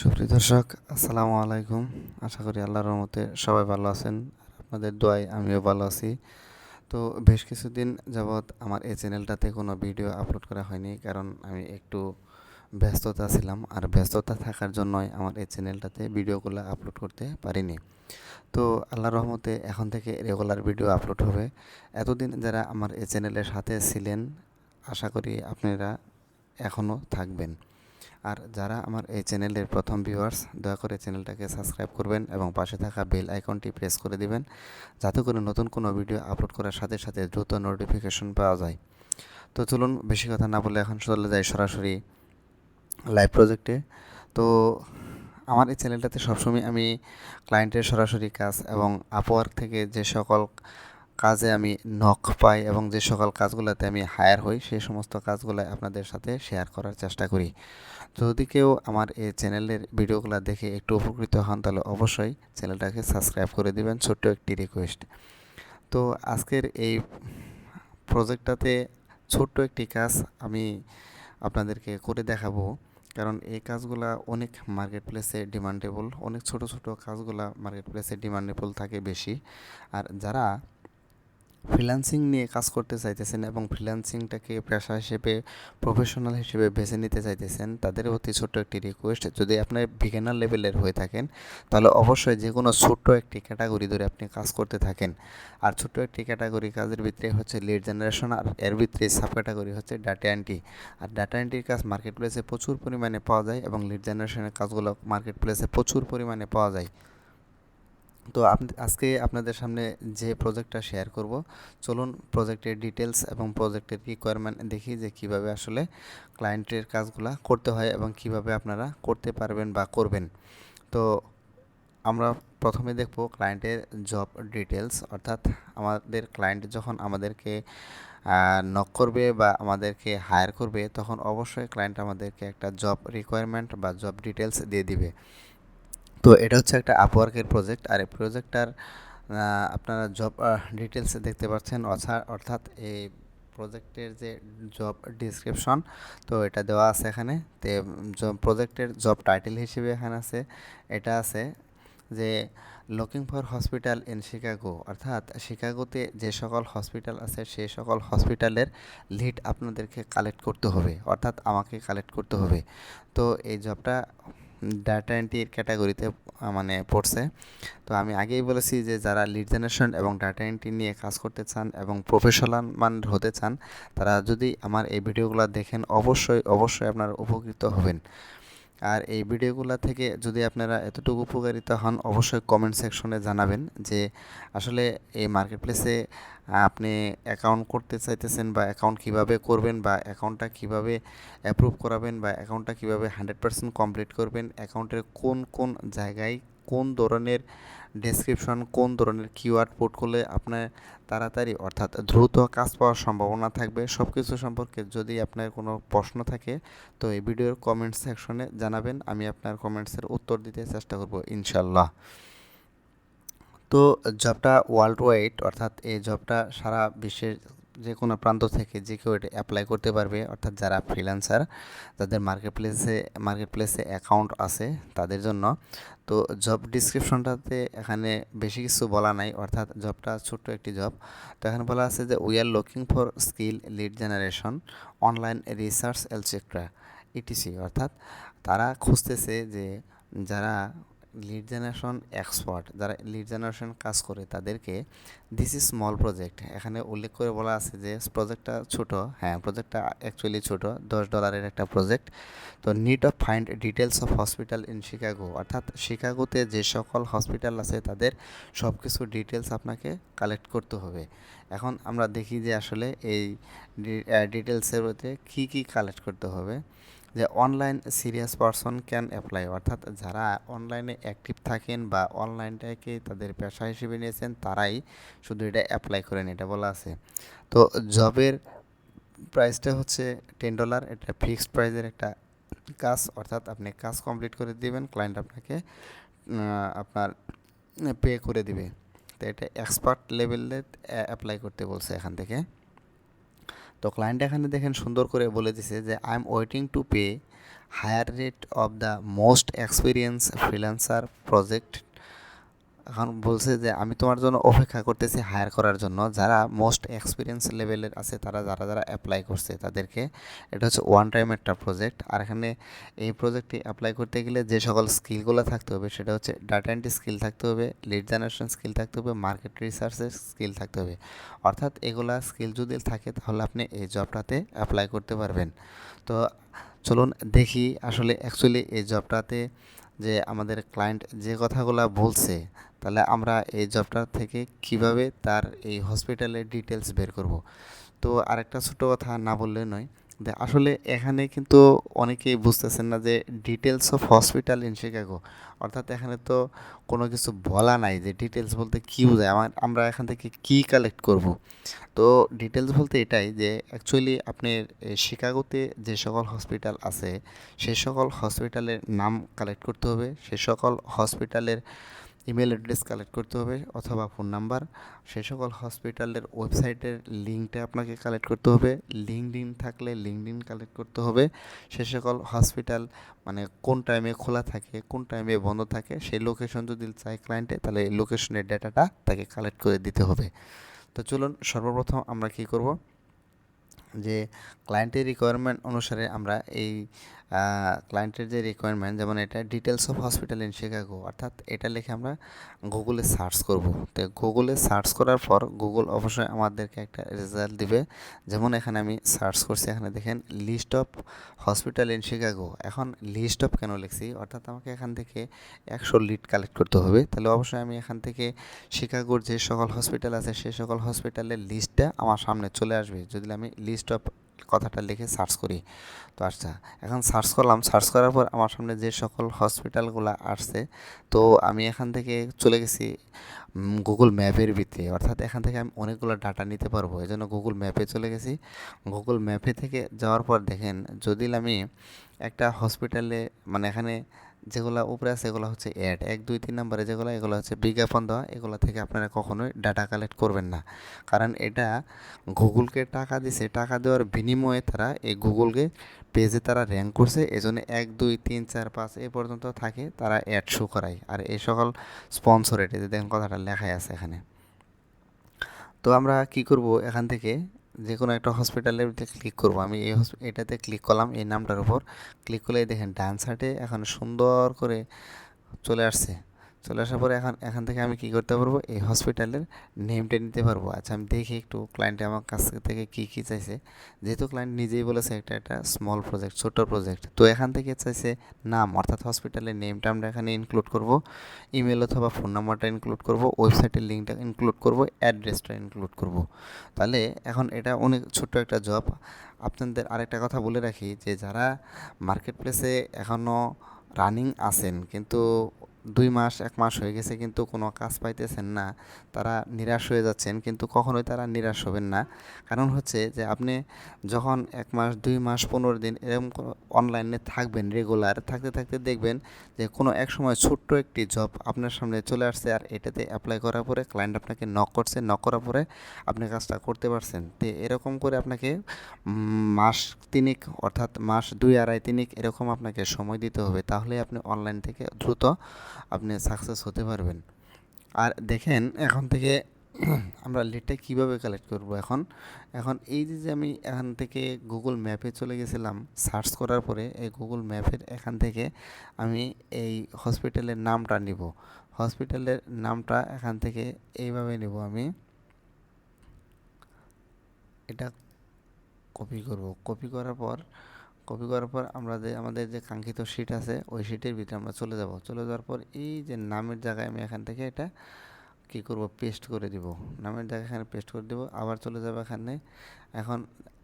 সুপ্রিয় দর্শক, আসসালামু আলাইকুম। আশা করি আল্লাহর রহমতে সবাই ভালো আছেন। আর আপনাদের দোয়ায় আমিও ভালো আছি। তো বেশ কিছুদিন যাবৎ আমার এই চ্যানেলটাতে কোনো ভিডিও আপলোড করা হয়নি, কারণ আমি একটু ব্যস্ততা ছিলাম। আর ব্যস্ততা থাকার জন্যই আমার এই চ্যানেলটাতে ভিডিওগুলো আপলোড করতে পারিনি। তো আল্লাহর রহমতে এখন থেকে রেগুলার ভিডিও আপলোড হবে। এতদিন যারা আমার এই চ্যানেলের সাথে ছিলেন, আশা করি আপনারা এখনও থাকবেন। আর যারা আমার এই চ্যানেলের প্রথম ভিউয়ার্স, দয়া করে চ্যানেলটাকে সাবস্ক্রাইব করবেন এবং পাশে থাকা বেল আইকনটি প্রেস করে দিবেন, যাতে করে নতুন কোনো ভিডিও আপলোড করার সাথে সাথে দ্রুত নোটিফিকেশন পাওয়া যায়। তো চলুন বেশি কথা না বলে এখন চলে যাই সরাসরি লাইভ প্রজেক্টে। তো আমার এই চ্যানেলটাতে সবসময় আমি ক্লায়েন্টের সরাসরি কাজ এবং আপওয়ার্ক থেকে যে সকল কাজে আমি নক পাই এবং যে সকল কাজগুলোতে আমি হায়ার হই, সেই সমস্ত কাজগুলো আপনাদের সাথে শেয়ার করার চেষ্টা করি। যদি কেউ আমার এই চ্যানেলের ভিডিওগুলো দেখে একটু উপকৃত হন, তাহলে অবশ্যই চ্যানেলটাকে সাবস্ক্রাইব করে দিবেন। ছোট্ট একটি রিকোয়েস্ট। তো আজকের এই প্রজেক্টটাতে ছোট্ট একটি কাজ আমি আপনাদেরকে করে দেখাবো, কারণ এই কাজগুলা অনেক মার্কেট প্লেসে ডিমান্ডেবল। অনেক ছোট ছোট কাজগুলা মার্কেট প্লেসে ডিমান্ডেবল থাকে বেশি। আর যারা ফ্রিল্যান্সিং নিয়ে কাজ করতে চাইতেছেন এবং ফ্রিল্যান্সিংটাকে পেশা হিসেবে, প্রফেশনাল হিসেবে বেছে নিতে চাইতেছেন, তাদের অতি ছোট্ট একটি রিকোয়েস্ট, যদি আপনার বিগিনার লেভেলের হয়ে থাকেন, তাহলে অবশ্যই যে কোনো ছোট্ট একটি ক্যাটাগরি ধরে আপনি কাজ করতে থাকেন। আর ছোট্ট একটি ক্যাটাগরি কাজের ভিতরে হচ্ছে লিড জেনারেশন, আর এর ভিতরে সাব ক্যাটাগরি হচ্ছে ডাটা এন্ট্রি। আর ডাটা এন্ট্রির কাজ মার্কেট প্লেসে প্রচুর পরিমাণে পাওয়া যায় এবং লিড জেনারেশনের কাজগুলো মার্কেট প্লেসে প্রচুর পরিমাণে পাওয়া যায়। তো আজকে আপনাদের সামনে যে প্রজেক্টটা শেয়ার করব, চলুন প্রজেক্টের ডিটেলস এবং প্রজেক্টের রিকোয়ারমেন্ট দেখি যে কিভাবে আসলে ক্লায়েন্টের কাজগুলো করতে হয় এবং কিভাবে আপনারা করতে পারবেন বা করবেন। তো আমরা প্রথমে দেখব ক্লায়েন্টের জব ডিটেলস, অর্থাৎ আমাদের ক্লায়েন্ট যখন আমাদেরকে নক করবে বা আমাদেরকে হায়ার করবে, তখন অবশ্যই ক্লায়েন্ট আমাদেরকে একটা জব রিকোয়ারমেন্ট বা জব ডিটেলস দিয়ে দিবে। তো এটা হচ্ছে একটা আপওয়ার্কের প্রজেক্ট। আর এই প্রজেক্টটার আপনারা জব ডিটেলস দেখতে পাচ্ছেন, অর্থাৎ এই প্রজেক্টের যে জব ডিসক্রিপশন, তো এটা দেওয়া আছে এখানে। তো প্রজেক্টের জব টাইটেল হিসেবে এখানে আছে, এটা আছে যে looking for hospital in Chicago, অর্থাৎ শিকাগোতে যে সকল হসপিটাল আছে সেই সকল হসপিটালের লিড আপনাদেরকে কালেক্ট করতে হবে, অর্থাৎ আমাকে কালেক্ট করতে হবে। তো এই জবটা ডাটা এন্ট্রির ক্যাটাগরিতে মানে পড়ছে। তো আমি আগেই বলেছি যে যারা লিড জেনারেশন এবং ডাটা এন্ট্রি নিয়ে কাজ করতে চান এবং প্রফেশনাল মানের হতে চান, তারা যদি আমার এই ভিডিওগুলো দেখেন, অবশ্যই অবশ্যই আপনারা উপকৃত হবেন। আর এই ভিডিওগুলো থেকে যদি আপনারা এতটুকু উপকারিত হন, অবশ্যই কমেন্ট সেকশনে জানাবেন যে আসলে এই মার্কেট প্লেসে আপনি অ্যাকাউন্ট করতে চাইতেছেন বা অ্যাকাউন্ট কীভাবে করবেন বা অ্যাকাউন্টটা কীভাবে অ্যাপ্রুভ করাবেন বা অ্যাকাউন্টটা কীভাবে 100% কমপ্লিট করবেন, অ্যাকাউন্টের কোন কোন জায়গায় কোন ধরনের ডেসক্রিপশন, কোন ধরনের কিওয়ার্ড পোর্ট করলে আপনার তাড়াতাড়ি অর্থাৎ দ্রুত কাজ পাওয়ার সম্ভাবনা থাকবে, সব কিছু সম্পর্কে যদি আপনার কোনো প্রশ্ন থাকে, তো এই ভিডিওর কমেন্ট সেকশনে জানাবেন। আমি আপনার কমেন্টসের উত্তর দিতে চেষ্টা করব ইনশাল্লাহ। তো জবটা ওয়ার্ল্ড ওয়াইড, অর্থাৎ এই জবটা সারা বিশ্বের যে কোনো প্রান্ত থেকে যে কেউ এটা অ্যাপ্লাই করতে পারবে, অর্থাৎ যারা ফ্রিল্যান্সার, যাদের মার্কেট প্লেসে অ্যাকাউন্ট আছে তাদের জন্য। তো জব ডিসক্রিপশনটাতে এখানে বেশি কিছু বলা নাই, অর্থাৎ জবটা ছোট্ট একটি জব। তো এখানে বলা আছে যে we are looking for skill lead generation, online research etcetera etc, অর্থাৎ তারা খুঁজতেছে যে যারা লিড জেনারেশন এক্সপার্ট, যারা লিড জেনারেশন কাজ করে তাদেরকে। দিস ইজ স্মল প্রজেক্ট, এখানে উল্লেখ করে বলা আছে যে প্রজেক্টটা ছোট। হ্যাঁ, প্রজেক্টটা অ্যাকচুয়ালি ছোট, $10 একটা প্রজেক্ট। তো need of find details of hospital in Chicago, অর্থাৎ শিকাগোতে যে সকল হসপিটাল আছে তাদের সব কিছু ডিটেলস আপনাকে কালেক্ট করতে হবে। এখন আমরা দেখি যে আসলে এই ডিটেলসের মধ্যে কী কী কালেক্ট করতে হবে। যে online serious person can apply, অর্থাৎ যারা অনলাইনে অ্যাক্টিভ থাকেন বা অনলাইনটাকে তাদের পেশা হিসেবে নিয়েছেন, তারাই শুধু এটা অ্যাপ্লাই করেন, এটা বলা আছে। তো জবের প্রাইসটা হচ্ছে $10, এটা ফিক্সড প্রাইসের একটা কাজ, অর্থাৎ আপনি কাজ কমপ্লিট করে দিবেন, ক্লায়েন্ট আপনাকে আপনার পে করে দিবে। তো এটা এক্সপার্ট লেভেলে অ্যাপ্লাই করতে বলছে এখান থেকে। তো তো ক্লায়েন্ট এখানে দেখেন সুন্দর করে বলে দিছে যে I am waiting to pay higher rate of the most experience freelancer project. এখন বলছে যে আমি তোমার জন্য অপেক্ষা করতেছি হায়ার করার জন্য যারা মোস্ট এক্সপিরিয়েন্স লেভেলের আছে, তারা যারা যারা অ্যাপ্লাই করছে তাদেরকে। এটা হচ্ছে ওয়ান টাইম একটা প্রজেক্ট। আর এখানে এই প্রজেক্টে অ্যাপ্লাই করতে গেলে যে সকল স্কিলগুলো থাকতে হবে সেটা হচ্ছে ডাটা এন্ট্রি স্কিল থাকতে হবে, লিড জেনারেশন স্কিল থাকতে হবে, মার্কেট রিসার্চের স্কিল থাকতে হবে। অর্থাৎ এগুলা স্কিল যদি থাকে তাহলে আপনি এই জবটাতে অ্যাপ্লাই করতে পারবেন। তো চলুন দেখি আসলে অ্যাকচুয়ালি এই জবটাতে যে আমাদের ক্লায়েন্ট যে কথাগুলো বলছে, তাহলে আমরা এই জবটা থেকে কিভাবে তার এই হসপিটালের ডিটেলস বের করব। তো আরেকটা ছোট কথা না বললে নয়, যে আসলে এখানে কিন্তু অনেকেই বুঝতেছেন না যে details of hospital in Chicago, অর্থাৎ এখানে তো কোনো কিছু বলা নাই যে ডিটেলস বলতে কী বোঝায়, আমরা এখান থেকে কী কালেক্ট করব। তো ডিটেলস বলতে এটাই যে অ্যাকচুয়ালি আপনার শিকাগোতে যে সকল হসপিটাল আছে সেই সকল হসপিটালের নাম কালেক্ট করতে হবে, সে সকল হসপিটালের ইমেল অ্যাড্রেস কালেক্ট করতে হবে অথবা ফোন নাম্বার, সে সকল হসপিটালের ওয়েবসাইটের লিঙ্কটা আপনাকে কালেক্ট করতে হবে, লিঙ্কডইন থাকলে লিঙ্কডইন কালেক্ট করতে হবে, সে সকল হসপিটাল মানে কোন টাইমে খোলা থাকে কোন টাইমে বন্ধ থাকে সেই লোকেশন যদি চাই ক্লায়েন্টে, তাহলে এই লোকেশনের ডেটাটা তাকে কালেক্ট করে দিতে হবে। তো চলুন সর্বপ্রথম আমরা কি করব, যে ক্লায়েন্টের রিকোয়ারমেন্ট অনুসারে আমরা এই ক্লায়েন্টের যে রিকোয়ারমেন্ট, যেমন এটা details of hospital in Chicago, অর্থাৎ এটা লিখে আমরা গুগলে সার্চ করব। তো গুগলে সার্চ করার পর গুগল অবশ্যই আমাদেরকে একটা রেজাল্ট দিবে। যেমন এখানে আমি সার্চ করছি, এখানে দেখেন list of hospital in Chicago. এখন লিস্ট অফ কেন লিখছি, অর্থাৎ আমাকে এখান থেকে 100 লিড কালেক্ট করতে হবে, তাহলে অবশ্যই আমি এখান থেকে শিকাগোর যে সকল হসপিটাল আছে সেই সকল হসপিটালের লিস্টটা আমার সামনে চলে আসবে যদি আমি লিস্ট অফ কথাটা লিখে সার্চ করি। তো আচ্ছা, এখন সার্চ করলাম, সার্চ করার পর আমার সামনে যে সকল হসপিটালগুলো আসছে, তো আমি এখান থেকে চলে গেছি গুগল ম্যাপের ভিতরে, অর্থাৎ এখান থেকে আমি অনেকগুলো ডাটা নিতে পারবো, এই জন্য গুগল ম্যাপে চলে গেছি। গুগল ম্যাপে থেকে যাওয়ার পর দেখেন যদি আমি একটা হসপিটালে মানে এখানে যেগুলো উপরে আছে এগুলো হচ্ছে অ্যাড 1 2 3 নম্বরে যেগুলো, এগুলো হচ্ছে বিজ্ঞাপন দেওয়া, এগুলো থেকে আপনারা কখনোই ডাটা কালেক্ট করবেন না। কারণ এটা গুগলকে টাকা দিছে, টাকা দেওয়ার বিনিময়ে তারা এই গুগলকে পেজে তারা র্যাঙ্ক করছে, এজন্য 1 2 3 4 5 এ পর্যন্ত থাকে তারা অ্যাড শো করায়। আর এই সকল স্পন্সরেট, এই যে দেখেন কথাটা লেখাই আছে এখানে। তো আমরা কি করব, এখান থেকে যে কোনো একটা হসপিটালের ক্লিক করব। আমি এটাতে ক্লিক করলাম, এই নামটার উপর ক্লিক করলে দেখেন ডান সাইডে এখন সুন্দর করে চলে আসছে। চলে আসার পরে এখন এখান থেকে আমি কি করতে পারবো, এই হসপিটালের নেমটা নিতে পারবো। আচ্ছা আমি দেখি একটু ক্লায়েন্টে আমার কাছ থেকে কি কি চাইছে। যেহেতু ক্লায়েন্ট নিজেই বলেছে একটা স্মল প্রজেক্ট, ছোট প্রজেক্ট, তো এখান থেকে চাইছে নাম, অর্থাৎ হসপিটালের নেমটা আমরা এখানে ইনক্লুড করব, ইমেল অথবা ফোন নাম্বারটা ইনক্লুড করব, ওয়েবসাইটের লিঙ্কটা ইনক্লুড করব, অ্যাড্রেসটা ইনক্লুড করব। তাহলে এখন এটা অনেক ছোট্ট একটা জব। আপনাদের আরেকটা কথা বলে রাখি, যে যারা মার্কেট প্লেসে এখনও রানিং আছেন কিন্তু 2 মাস 1 মাস হয়ে গেছে কিন্তু কোনো কাজ পাইতেছেন না, তারা নিরাশ হয়ে যাচ্ছেন, কিন্তু কখনোই তারা নিরাশ হবেন না। কারণ হচ্ছে যে আপনি যখন 1 মাস 2 মাস 15 দিন এরকম অনলাইনে থাকবেন, রেগুলার থাকতে থাকতে দেখবেন যে কোনো এক সময় ছোট্ট একটি জব আপনার সামনে চলে আসছে, আর এটাতে অ্যাপ্লাই করার পরে ক্লায়েন্ট আপনাকে নক করছে, নক করার পরে আপনি কাজটা করতে পারছেন। তো এরকম করে আপনাকে মাস তিনেক, অর্থাৎ মাস 2 2.5 3 এরকম আপনাকে সময় দিতে হবে, তাহলে আপনি অনলাইন থেকে দ্রুত আপনি সাকসেস হতে পারবেন। আর দেখেন এখন থেকে আমরা লিডটা কীভাবে কালেক্ট করব। এখন এখন এই যে আমি এখান থেকে গুগল ম্যাপে চলে গেছিলাম, সার্চ করার পরে এই গুগল ম্যাপের এখান থেকে আমি এই হসপিটালের নামটা নিব। হসপিটালের নামটা এখান থেকে এইভাবে নিব, আমি এটা কপি করব। কপি করার পর আমরা যে আমাদের যে কাঙ্ক্ষিত শিট আছে ওই শিটের ভিতরে আমরা চলে যাব। চলে যাওয়ার পর এই যে নামের জায়গায় আমি এখান থেকে এটা কী করব, পেস্ট করে দিব। নামের জায়গায় এখানে পেস্ট করে দেব, আবার চলে যাব এখানে। এখন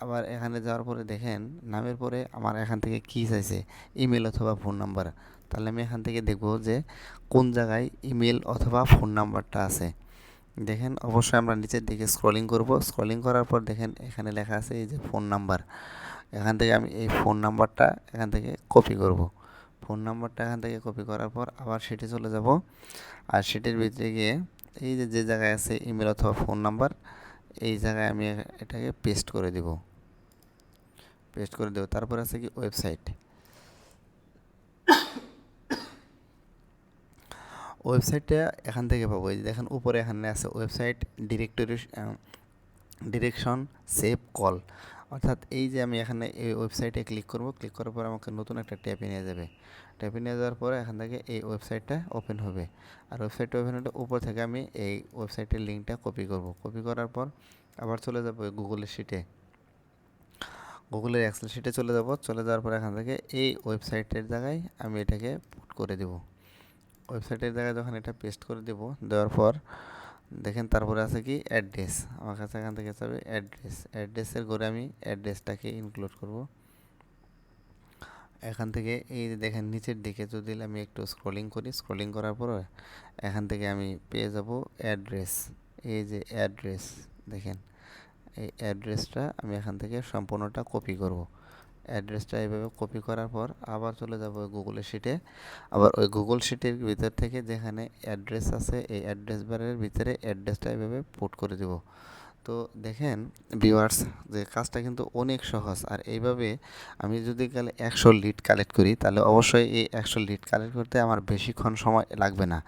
আবার এখানে যাওয়ার পরে দেখেন নামের পরে আমার এখান থেকে কী চাইছে, ইমেল অথবা ফোন নাম্বার। তাহলে আমি এখান থেকে দেখব যে কোন জায়গায় ইমেল অথবা ফোন নাম্বারটা আছে। দেখেন অবশ্যই আমরা নিচের দিকে স্ক্রলিং করব, স্ক্রলিং করার পর দেখেন এখানে লেখা আছে এই যে ফোন নাম্বার। এখান থেকে আমি এই ফোন নাম্বারটা এখান থেকে কপি করব। ফোন নাম্বারটা এখান থেকে কপি করার পর আবার সেটে চলে যাব, আর সেটির ভিতরে গিয়ে এই যে যে জায়গায় আছে ইমেল অথবা ফোন নাম্বার, এই জায়গায় আমি এটাকে পেস্ট করে দিব। পেস্ট করে দেবো। তারপর আছে কি ওয়েবসাইট। ওয়েবসাইটটা এখান থেকে পাবো, এই যে দেখেন উপরে এখানে আছে website directory, direction, save, call. অর্থাৎ এই যে আমি এখানে এই ওয়েবসাইটে ক্লিক করব, ক্লিক করার পর আমাকে নতুন একটা ট্যাবে নিয়ে যাবে। ট্যাবে নিয়ে যাওয়ার পরে এখান থেকে এই ওয়েবসাইটটা ওপেন হবে। আর ওয়েবসাইটটা ওপেন হলে উপর থেকে আমি এই ওয়েবসাইটের লিঙ্কটা কপি করব। কপি করার পর আবার চলে যাব গুগলের শিটে, গুগলের এক্সেল শিটে চলে যাব। চলে যাওয়ার পর এখান থেকে এই ওয়েবসাইটের জায়গায় আমি এটাকে পুট করে দেব। ওয়েবসাইটের জায়গায় যখন এটা পেস্ট করে দেব, দেওয়ার পর দেখেন তারপরে আছে কি অ্যাড্রেস। আমার কাছে এখান থেকে যাবে অ্যাড্রেস, অ্যাড্রেসের ঘরে আমি অ্যাড্রেসটাকে ইনক্লুড করব। এখান থেকে এই যে দেখেন নিচের দিকে যদি আমি একটু স্ক্রলিং করি, স্ক্রলিং করার পর এখান থেকে আমি পেয়ে যাব অ্যাড্রেস। এই যে অ্যাড্রেস দেখেন, এই অ্যাড্রেসটা আমি এখান থেকে সম্পূর্ণটা কপি করব। অ্যাড্রেসটা এইভাবে কপি করার পর আবার চলে যাব গুগলের শিটে। আবার ওই গুগল শিটের ভিতর থেকে যেখানে অ্যাড্রেস আছে এই অ্যাড্রেস বারের ভিতরে অ্যাড্রেসটা এইভাবে পুট করে দেব। তো দেখেন ভিউয়ার্স, যে কাজটা কিন্তু অনেক সহজ। আর এইভাবে আমি যদি কালে 100 লিড কালেক্ট করি, তাহলে অবশ্যই এই 100 লিড কালেক্ট করতে আমার বেশিক্ষণ সময় লাগবে না,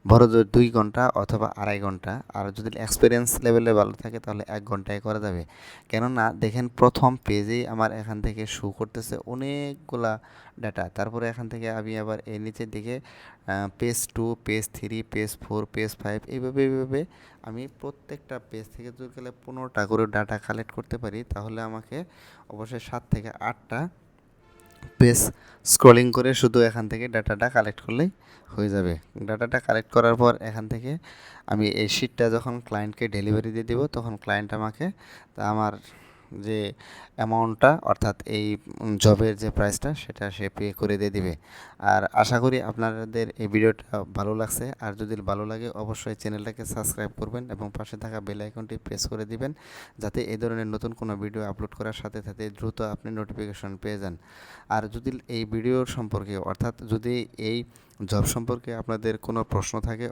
বড় জোর 2 ঘন্টা অথবা 2.5 ঘন্টা। আর যদি এক্সপিরিয়েন্স লেভেলে ভালো থাকে তাহলে 1 ঘন্টায় করা যাবে। কেননা দেখেন প্রথম পেজেই আমার এখান থেকে শো করতেছে অনেকগুলা ডাটা। তারপরে এখান থেকে আমি আবার এই নিচের দিকে পেজ 2, পেজ 3, পেজ 4, পেজ 5, এইভাবে আমি প্রত্যেকটা পেজ থেকে যদি গেলে 15টা করে ডাটা কালেক্ট করতে পারি, তাহলে আমাকে অবশ্যই 7 থেকে 8টা পেজ স্ক্রলিং করে শুধু এখান থেকে ডাটাটা কালেক্ট করলেই হয়ে যাবে। ডাটাটা কালেক্ট করার পর এখান থেকে আমি এই শিটটা যখন ক্লায়েন্টকে ডেলিভারি দিয়ে দেবো, তখন ক্লায়েন্ট আমাকে আমার যে অ্যামাউন্টটা অর্থাৎ এই জবের যে প্রাইসটা সেটা সে পে করে দিয়ে দিবে। আর আশা করি আপনাদের এই ভিডিওটা ভালো লাগছে। আর যদি ভালো লাগে অবশ্যই চ্যানেলটাকে সাবস্ক্রাইব করবেন এবং পাশে থাকা বেল আইকনটি প্রেস করে দিবেন, যাতে এই ধরনের নতুন কোনো ভিডিও আপলোড করার সাথে সাথে দ্রুত আপনি নোটিফিকেশন পেয়ে যান। আর যদি এই ভিডিওর সম্পর্কে অর্থাৎ যদি এই জব সম্পর্কে আপনাদের কোনো প্রশ্ন থাকে